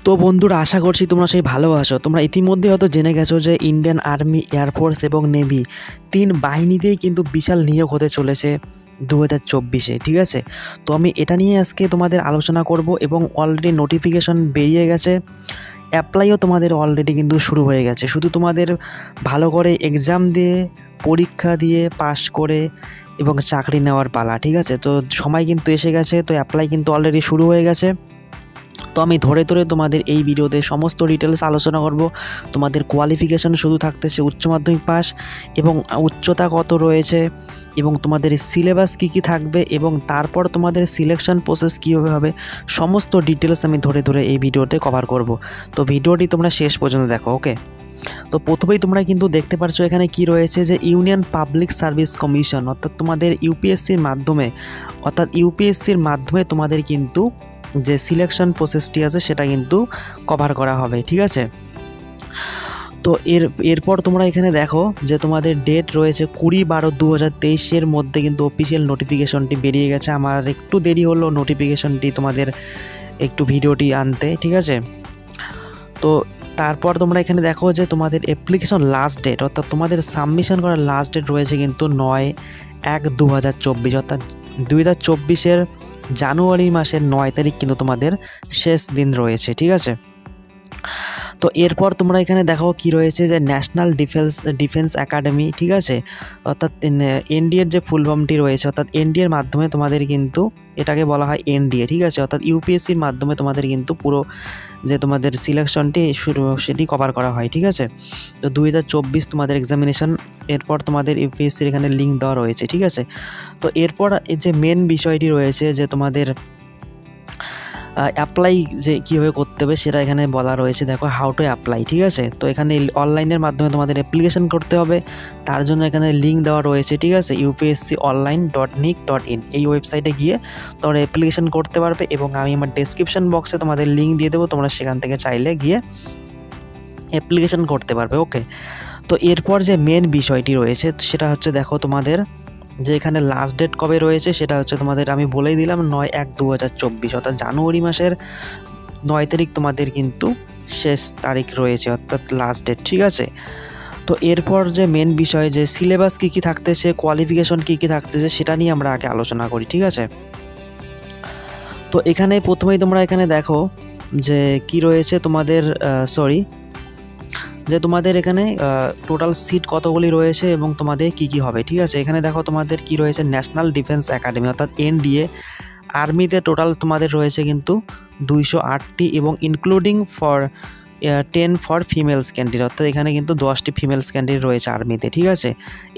তো বন্ধুরা, আশা করছি তোমরা সেই ভালো আছো। তোমরা ইতিমধ্যে হয়তো জেনে গেছো যে ইন্ডিয়ান আর্মি, এয়ারফোর্স এবং নেভি 3 বাহিনীতেই কিন্তু বিশাল নিয়োগ হতে চলেছে 2024-এ। ঠিক আছে, তো আমি এটা নিয়ে আজকে তোমাদের আলোচনা করব এবং অলরেডি নোটিফিকেশন বেরিয়ে গেছে, অ্যাপ্লাইও তোমাদের অলরেডি কিন্তু শুরু হয়ে গেছে। শুধু তোমাদের ভালো করে এক্সাম দিয়ে, পরীক্ষা দিয়ে পাস করে এবং চাকরি নেওয়ার পালা। ঠিক আছে, তো সময় কিন্তু এসে গেছে, তো অ্যাপ্লাই কিন্তু অলরেডি শুরু হয়ে গেছে। তো আমি ধরে ধরে তোমাদের এই ভিডিওতে সমস্ত ডিটেলস আলোচনা করব। তোমাদের কোয়ালিফিকেশন শুধু থাকতেছে উচ্চ মাধ্যমিক পাস এবং উচ্চতা কত রয়েছে, এবং তোমাদের সিলেবাস কী কী থাকবে, এবং তারপর তোমাদের সিলেকশন প্রসেস কীভাবে হবে, সমস্ত ডিটেলস আমি ধরে ধরে এই ভিডিওতে কভার করব। তো ভিডিওটি তোমরা শেষ পর্যন্ত দেখো। ওকে, তো প্রথমেই তোমরা কিন্তু দেখতে পাচ্ছ এখানে কি রয়েছে, যে ইউনিয়ন পাবলিক সার্ভিস কমিশন, অর্থাৎ তোমাদের ইউপিএসসির মাধ্যমে তোমাদের কিন্তু যে সিলেকশন প্রসেসটি আছে সেটা কিন্তু কভার করা হবে। ঠিক আছে, তো এরপর তোমরা এখানে দেখো যে তোমাদের ডেট রয়েছে 20/12/2023 মধ্যে কিন্তু অফিসিয়াল নোটিফিকেশনটি বেরিয়ে গেছে। আমার একটু দেরি হলো নোটিফিকেশনটি তোমাদের একটু ভিডিওটি আনতে। ঠিক আছে, তো তারপর তোমরা এখানে দেখো যে তোমাদের অ্যাপ্লিকেশন লাস্ট ডেট, অর্থাৎ তোমাদের সাবমিশন করার লাস্ট ডেট রয়েছে কিন্তু 9/1/2024, অর্থাৎ 2024-এর জানুয়ারি মাসের 9 তারিখ কিন্তু তোমাদের শেষ দিন রয়েছে। ঠিক আছে, তো এরপর তোমরা এখানে দেখো কি রয়েছে, যে ন্যাশনাল ডিফেন্স একাডেমি। ঠিক আছে, অর্থাৎ এনডিএর যে ফুল ফর্মটি রয়েছে, অর্থাৎ এনডিএর মাধ্যমে তোমাদের কিন্তু এটাকে বলা হয় এনডিএ। ঠিক আছে, অর্থাৎ ইউপিএসসির মাধ্যমে তোমাদের কিন্তু পুরো যে তোমাদের সিলেকশনটি সেটি কভার করা হয়। ঠিক আছে, তো 2024 তোমাদের এক্সামিনেশন। এরপর তোমাদের ইউপিএসসির এখানে লিঙ্ক দেওয়া রয়েছে। ঠিক আছে, তো এরপর এই যে মেন বিষয়টি রয়েছে, যে তোমাদের অ্যাপ্লাই যে কীভাবে করতে হবে সেটা এখানে বলা রয়েছে। দেখো, হাউ টু অ্যাপ্লাই। ঠিক আছে, তো এখানে অনলাইনের মাধ্যমে তোমাদের অ্যাপ্লিকেশন করতে হবে। তার জন্য এখানে লিঙ্ক দেওয়া রয়েছে। ঠিক আছে, upsconline.nic.in এই ওয়েবসাইটে গিয়ে তোমরা অ্যাপ্লিকেশন করতে পারবে, এবং আমি আমার ডেসক্রিপশন বক্সে তোমাদের লিঙ্ক দিয়ে দেবো, তোমরা সেখান থেকে চাইলে গিয়ে অ্যাপ্লিকেশন করতে পারবে। ওকে, তো এরপর যে মেন বিষয়টি রয়েছে সেটা হচ্ছে, দেখো তোমাদের যে এখানে লাস্ট ডেট কবে রয়েছে সেটা হচ্ছে তোমাদের আমি বলেই দিলাম 9/1/2024, অর্থাৎ জানুয়ারি মাসের 9 তারিখ তোমাদের কিন্তু শেষ তারিখ রয়েছে, অর্থাৎ লাস্ট ডেট। ঠিক আছে, তো এরপর যে মেন বিষয়, যে সিলেবাস কী কী থাকতেছে, কোয়ালিফিকেশন কী কী থাকতেছে, সেটা নিয়ে আমরা আগে আলোচনা করি। ঠিক আছে, তো এখানে প্রথমেই তোমরা এখানে দেখো যে কি রয়েছে তোমাদের যে তোমাদের এখানে টোটাল সিট কতগুলি রয়েছে এবং তোমাদের কি কি হবে। ঠিক আছে, এখানে দেখো তোমাদের কি রয়েছে, ন্যাশনাল ডিফেন্স একাডেমি অর্থাৎ এনডিএ। আর্মিতে টোটাল তোমাদের রয়েছে কিন্তু 208টি, এবং ইনক্লুডিং 10 ফর ফিমেলস ক্যান্ডিডেট, অর্থাৎ এখানে কিন্তু 10টি ফিমেলস ক্যান্ডিডেট রয়েছে আর্মিতে। ঠিক আছে,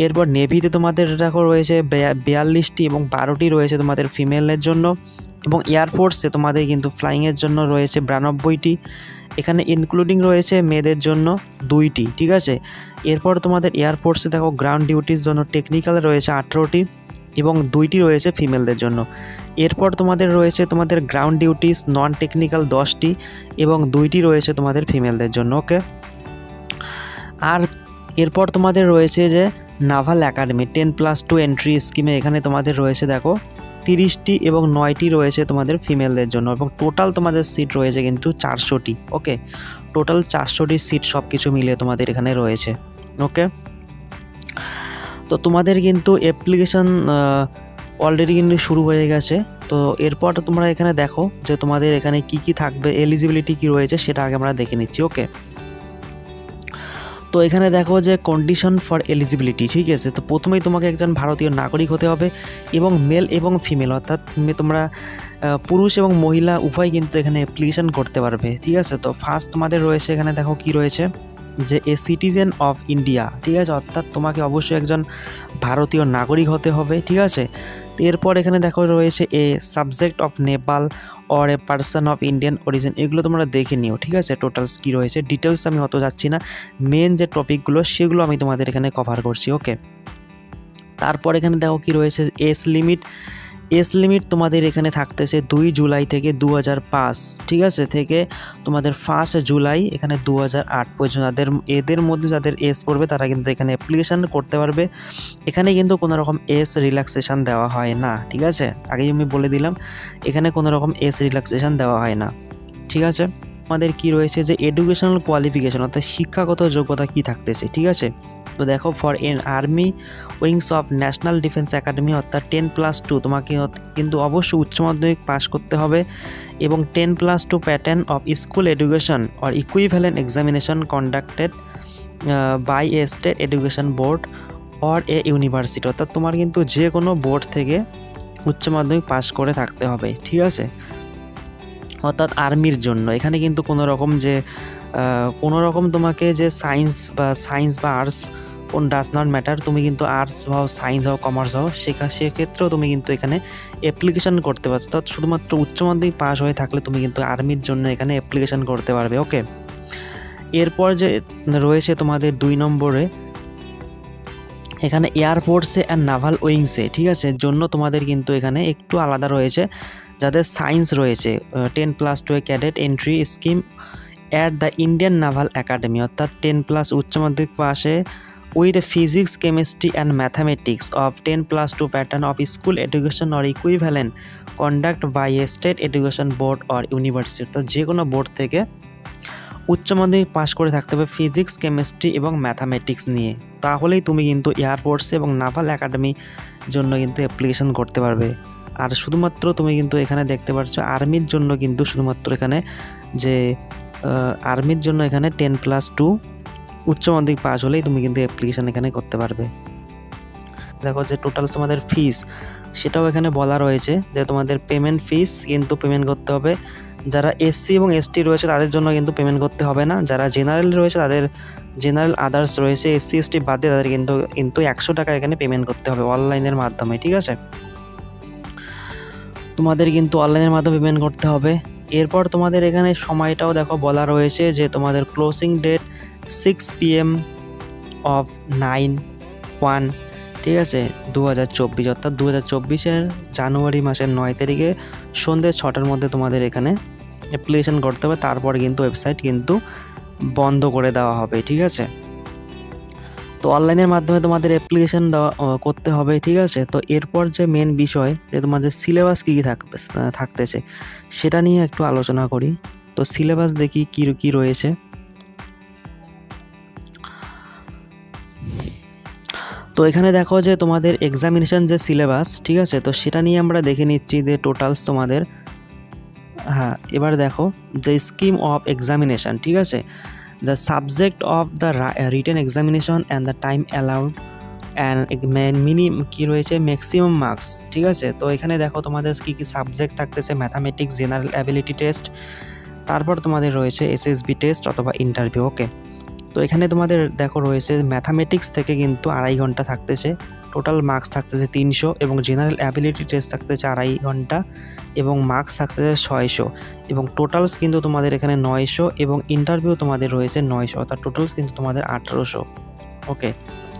এরপর নেভিতে তোমাদের দেখো রয়েছে 42টি, এবং 12টি রয়েছে তোমাদের ফিমেলের জন্য, এবং এয়ারফোর্সে তোমাদের কিন্তু ফ্লাইংয়ের জন্য রয়েছে 92টি, এখানে ইনক্লুডিং রয়েছে মেয়েদের জন্য 2টি। ঠিক আছে, এরপর তোমাদের এয়ারফোর্সে দেখো গ্রাউন্ড ডিউটির জন্য টেকনিক্যাল রয়েছে 18টি, এবং 2টি রয়েছে ফিমেলদের জন্য। এরপর তোমাদের রয়েছে তোমাদের গ্রাউন্ড ডিউটিস নন টেকনিক্যাল 10টি, এবং 2টি রয়েছে তোমাদের ফিমেলদের জন্য। ওকে, আর এরপর তোমাদের রয়েছে যে নাভাল একাডেমি 10+2 এন্ট্রি স্কিমে, এখানে তোমাদের রয়েছে দেখো 30টি, এবং 9টি রয়েছে তোমাদের ফিমেলদের জন্য, এবং টোটাল তোমাদের সিট রয়েছে কিন্তু 400টি। ওকে, টোটাল 400টি সিট সব কিছু মিলে তোমাদের এখানে রয়েছে। ওকে, তো তোমাদের কিন্তু অ্যাপ্লিকেশন অলরেডি কিন্তু শুরু হয়ে গেছে। তো এরপর তোমরা এখানে দেখো যে তোমাদের এখানে কি কি থাকবে, এলিজিবিলিটি কি রয়েছে সেটা আগে আমরা দেখে নিচ্ছি। ওকে, তো এখানে দেখো যে কন্ডিশন ফর এলিজিবিলিটি। ঠিক আছে, তো প্রথমেই তোমাকে একজন ভারতীয় নাগরিক হতে হবে, এবং মেল এবং ফিমেল, অর্থাৎ তোমরা পুরুষ এবং মহিলা উভয় কিন্তু এখানে অ্যাপ্লিকেশন করতে পারবে। ঠিক আছে, তো ফার্স্ট তোমাদের রয়েছে এখানে দেখো কি রয়েছে, যে এ সিটিজেন অফ ইন্ডিয়া। ঠিক আছে, অর্থাৎ তোমাকে অবশ্যই একজন ভারতীয় নাগরিক হতে হবে। ঠিক আছে, তো এরপর এখানে দেখো রয়েছে a subject of Nepal or a person of Indian origin, এগুলো তোমরা দেখে নিও। ঠিক আছে, টোটালস কী রয়েছে, ডিটেলস আমি অত যাচ্ছি না, মেন যে টপিকগুলো সেগুলো আমি তোমাদের এখানে কভার করছি। ওকে, তারপর এখানে দেখো কি রয়েছে, এজ লিমিট তোমাদের এখানে থাকতেছে 2 জুলাই থেকে 2005। ঠিক আছে, থেকে তোমাদের 1 জুলাই এখানে 2008 পর্যন্ত এদের মধ্যে যাদের এজ পড়বে তারা কিন্তু এখানে অ্যাপ্লিকেশান করতে পারবে। এখানে কিন্তু কোনো রকম এজ রিল্যাক্সেশন দেওয়া হয় না। ঠিক আছে, আগেই আমি বলে দিলাম এখানে কোনো রকম এজ রিল্যাক্সেশন দেওয়া হয় না। ঠিক আছে, তোমাদের কি রয়েছে যে এডুকেশনাল কোয়ালিফিকেশন অর্থাৎ শিক্ষাগত যোগ্যতা কি থাকতেছে, ঠিক আছে। তো দেখো for N army wings of national defence academy অর্থাৎ 10+2 তোমাকে কিন্তু অবশ্যই উচ্চ মাধ্যমিক পাস করতে হবে এবং 10+2 pattern of school education or equivalent examination conducted by a state education board or a university, অর্থাৎ তোমার কিন্তু যে কোনো বোর্ড থেকে উচ্চ মাধ্যমিক পাস করে থাকতে হবে, ঠিক আছে। অর্থাৎ আর্মির জন্য এখানে কিন্তু কোনো রকম তোমাকে যে সায়েন্স বা আর্টস কোন ডাজ নট ম্যাটার, তুমি কিন্তু আর্টস হও, সায়েন্স হও, কমার্স হও, সেক্ষেত্রেও তুমি কিন্তু এখানে অ্যাপ্লিকেশন করতে পারছো। অর্থাৎ শুধুমাত্র উচ্চ মাধ্যমিক পাস হয়ে থাকলে তুমি কিন্তু আর্মির জন্য এখানে অ্যাপ্লিকেশন করতে পারবে, ওকে। এরপর যে রয়েছে তোমাদের 2 নম্বরে এখানে এয়ারফোর্সে অ্যান্ড নাভাল উইংসে, ঠিক আছে, জন্য তোমাদের কিন্তু এখানে একটু আলাদা রয়েছে। যাদের সায়েন্স রয়েছে 10+2 cadet entry scheme at the Indian Naval Academy, অর্থাৎ 10+ উচ্চ মাধ্যমিক পাশে with physics chemistry and mathematics of 10+2 pattern of school education or equivalent conduct by a state education board or university, অর্থাৎ যে কোনো বোর্ড থেকে উচ্চ মাধ্যমিক পাস করে থাকতে হবে ফিজিক্স কেমিস্ট্রি এবং ম্যাথামেটিক্স নিয়ে, তাহলেই তুমি কিন্তু এয়ারফোর্সে এবং নাভাল একাডেমির জন্য কিন্তু অ্যাপ্লিকেশন করতে পারবে। আর শুধুমাত্র তুমি কিন্তু এখানে দেখতে পাচ্ছ আর্মির জন্য কিন্তু শুধুমাত্র এখানে যে আর্মির জন্য এখানে 10+2 উচ্চ মাধ্যমিক পাস হলেই তুমি কিন্তু অ্যাপ্লিকেশন এখানে করতে পারবে। দেখো যে টোটাল তোমাদের ফিস সেটাও এখানে বলা রয়েছে যে তোমাদের পেমেন্ট ফিস কিন্তু পেমেন্ট করতে হবে। যারা এসসি এবং এসটি রয়েছে তাদের জন্য কিন্তু পেমেন্ট করতে হবে না। যারা জেনারেল রয়েছে তাদের জেনারেল আদার্স রয়েছে এসসি এসটি বাদ দিয়ে তাদের কিন্তু 100 টাকা এখানে পেমেন্ট করতে হবে অনলাইনের মাধ্যমে, ঠিক আছে। তোমাদের কিন্তু অনলাইনের মাধ্যমে পেমেন্ট করতে হবে। এরপর তোমাদের এখানে সময়টাও দেখো বলা রয়েছে যে তোমাদের ক্লোজিং ডেট 6 PM অফ 9/1, ঠিক আছে, 2024, অর্থাৎ 2024-এর জানুয়ারি মাসের 9 তারিখে সন্ধ্যে 6টার মধ্যে তোমাদের এখানে অ্যাপ্লিকেশন করতে হবে। তারপর কিন্তু ওয়েবসাইট কিন্তু বন্ধ করে দেওয়া হবে, ঠিক আছে। তো অনলাইনের মাধ্যমে তোমাদের অ্যাপ্লিকেশন করতে হবে, ঠিক আছে। তো এরপর যে মেন বিষয় যে তোমাদের সিলেবাস কী থাকতেছে সেটা নিয়ে একটু আলোচনা করি। তো সিলেবাস দেখি কী রয়েছে। তো এখানে দেখো যে তোমাদের এক্সামিনেশন যে সিলেবাস, ঠিক আছে, তো সেটা নিয়ে আমরা দেখে নিচ্ছি যে টোটালস তোমাদের, হ্যাঁ এবার দেখো যে স্কিম অফ এক্সামিনেশন, ঠিক আছে, the subject of the written examination and the time allowed and কী রয়েছে ম্যাক্সিমাম মার্কস, ঠিক আছে। তো এখানে দেখো তোমাদের কী সাবজেক্ট থাকতেছে ম্যাথামেটিক্স, জেনারেল অ্যাবিলিটি টেস্ট, তারপর তোমাদের রয়েছে এসএসবি টেস্ট অথবা ইন্টারভিউ, ওকে। তো এখানে তোমাদের দেখো রয়েছে ম্যাথামেটিক্স থেকে কিন্তু 2.5 ঘন্টা থাকতেছে, টোটাল মার্কস থাকতেছে 300 এবং জেনারেল অ্যাবিলিটি টেস্ট থাকতেছে 2.5 ঘন্টা এবং মার্কস থাকতেছে 600 এবং টোটালস কিন্তু তোমাদের এখানে 900 এবং ইন্টারভিউ তোমাদের রয়েছে 900, অর্থাৎ টোটালস কিন্তু তোমাদের 1800, ওকে।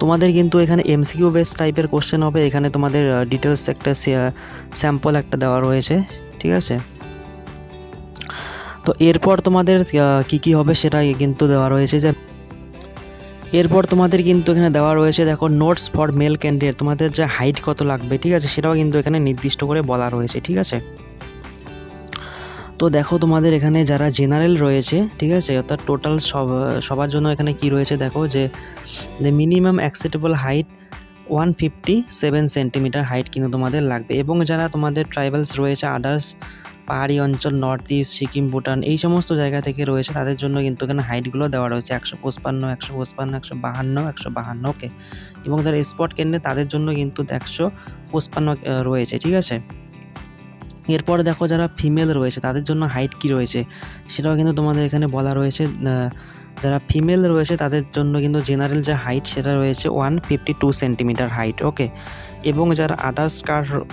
তোমাদের কিন্তু এখানে এমসিকিউ বেস টাইপের কোশ্চেন হবে। এখানে তোমাদের ডিটেলস একটা স্যাম্পল একটা দেওয়া রয়েছে, ঠিক আছে। তো এরপর তোমাদের কি হবে সেটা কিন্তু দেওয়া রয়েছে যে এরপর তোমাদের কিন্তু এখানে দেওয়া রয়েছে দেখো নোটস ফর মেল ক্যান্ডিডেট, তোমাদের যে হাইট কত লাগবে, ঠিক আছে, সেটাও কিন্তু এখানে নির্দিষ্ট করে বলা রয়েছে, ঠিক আছে। তো দেখো তোমাদের এখানে যারা জেনারেল রয়েছে, ঠিক আছে, অর্থাৎ টোটাল সবার জন্য এখানে কি রয়েছে দেখো যে minimum acceptable height 157 centimetre height কিন্তু তোমাদের লাগবে এবং যারা তোমাদের ট্রাইবালস রয়েছে আদার্স পাহাড়ি অঞ্চল নর্থ ইস্ট সিকিম ভুটান এই সমস্ত জায়গা থেকে রয়েছে তাদের জন্য কিন্তু এখানে হাইটগুলো দেওয়া রয়েছে 155, 155, 152, 152, ওকে। এবং যারা স্পট কেন্দ্রে তাদের জন্য কিন্তু 155 রয়েছে, ঠিক আছে। এরপর দেখো যারা ফিমেল রয়েছে তাদের জন্য হাইট কি রয়েছে সেটাও কিন্তু তোমাদের এখানে বলা রয়েছে। যারা ফিমেল রয়েছে তাদের জন্য কিন্তু জেনারেল যে হাইট সেটা রয়েছে 152 সেন্টিমিটার হাইট, ওকে। এবং যারা আদার্স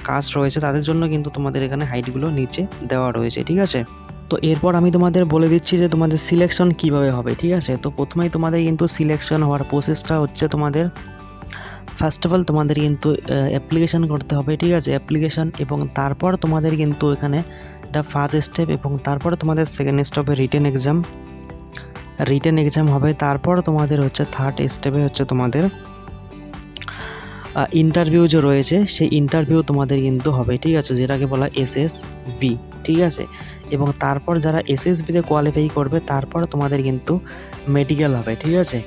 কাস্ট রয়েছে তাদের জন্য কিন্তু তোমাদের এখানে হাইটগুলো নিচে দেওয়া রয়েছে, ঠিক আছে। তো এরপর আমি তোমাদের বলে দিচ্ছি যে তোমাদের সিলেকশন কিভাবে হবে, ঠিক আছে। তো প্রথমেই তোমাদের কিন্তু সিলেকশন হওয়ার প্রসেসটা হচ্ছে তোমাদের ফার্স্ট অফ অল তোমাদের কিন্তু অ্যাপ্লিকেশান করতে হবে, ঠিক আছে, অ্যাপ্লিকেশান এবং তারপর তোমাদের কিন্তু এখানে এটা ফার্স্ট স্টেপ এবং তারপর তোমাদের সেকেন্ড স্টেপে রিটেন এক্সাম হবে। তারপর তোমাদের হচ্ছে থার্ড স্টেপে হচ্ছে তোমাদের ইন্টারভিউ যে রয়েছে সেই ইন্টারভিউ তোমাদের কিন্তু হবে, ঠিক আছে, যেটাকে বলা SSB, ঠিক আছে। এবং তারপর যারা এসএসবিতে কোয়ালিফাই করবে তারপর তোমাদের কিন্তু মেডিকেল হবে, ঠিক আছে,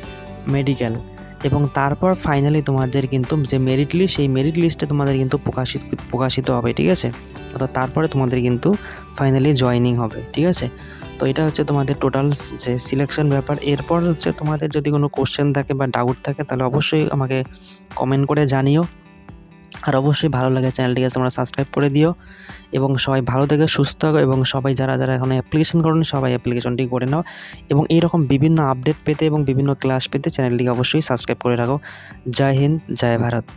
মেডিকেল। এবং তারপর ফাইনালি তোমাদের কিন্তু যে মেরিট লিস্ট, সেই মেরিট লিস্টে তোমাদের কিন্তু প্রকাশিত হবে, ঠিক আছে। অর্থাৎ তারপরে তোমাদের কিন্তু ফাইনালি জয়েনিং হবে, ঠিক আছে। তো এটা হচ্ছে তোমাদের টোটাল যে সিলেকশন ব্যাপার। এরপর হচ্ছে তোমাদের যদি কোনো কোশ্চেন থাকে বা ডাউট থাকে তাহলে অবশ্যই আমাকে কমেন্ট করে জানিও। আর অবশ্যই ভালো লাগে চ্যানেলটিকে তোমরা সাবস্ক্রাইব করে দিও। এবং সবাই ভালো থেকে সুস্থ থাকো, এবং সবাই যারা এখন অ্যাপ্লিকেশন করুন সবাই অ্যাপ্লিকেশনটি করে নাও। এবং এইরকম বিভিন্ন আপডেট পেতে এবং বিভিন্ন ক্লাস পেতে চ্যানেলটিকে অবশ্যই সাবস্ক্রাইব করে রাখো। জয় হিন্দ, জয় ভারত।